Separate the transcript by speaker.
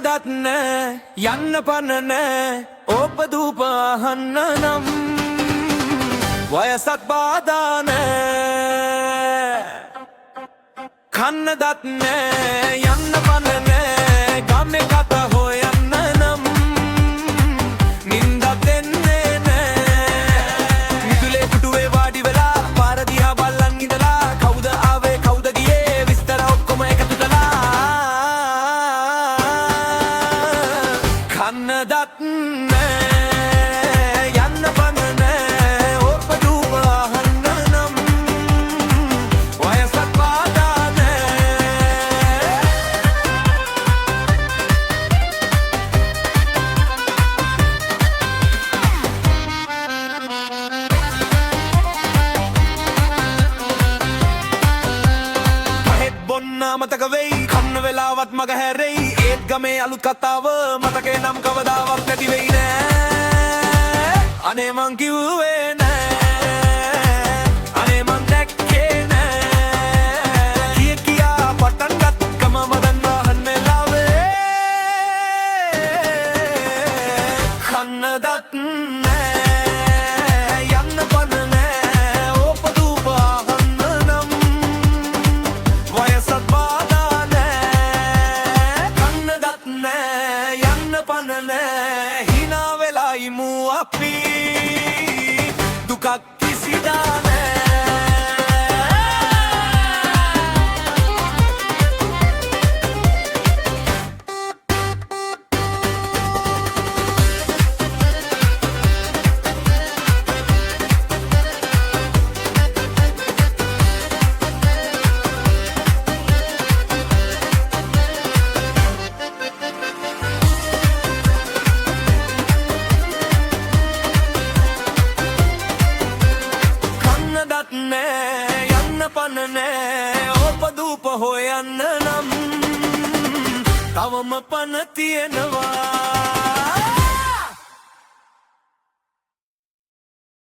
Speaker 1: දත් නෑ යන්න පන නෑ ඕප දූප අහන්න නම් වයසත් බාධා නෑ කන්න දත් නෑ යන්න පන නෑ ගමේ කතා හොයන්න නම් නින්දා දෙන්නේ නෑ මිදුලේ පුටුවේ වාඩි වෙලා පාර දිහා බලන් ඉඳලා කවුද ආවේ කවුද ගියේ විස්තර ඔක්කොම එකතු කළා කන්න දත් නෑ යන්න පන නෑ ඕප දූප අහන්න නම් වයසත් බාධා නෑ පහෙත් බොන්න මතක වෙයි කන්න වෙලාවත් මග හැරෙයි ඒත් ගමේ අලුත් කතාව මතකේ නම් කවදාවත් නැති වෙයි නෑ අනේ මං කිව්වේ නෑ අනේ මං දැක්කේ නෑ කියා පටන් ගත්කම මදන් වහන් වෙලාවේ කන්න දත් නෑ යන්න පන නෑ ඕප දූප අහන්න නම් වයසත් බාධා නෑ කන්න දත් නෑ යන්න පන නෑ හිනා වෙලා ඉමු අපි දුකක් කිසිදා නෑ නෑ යන්න පන නෑ ඕප දූප හොයන්න නම් තවම පන තියෙනවා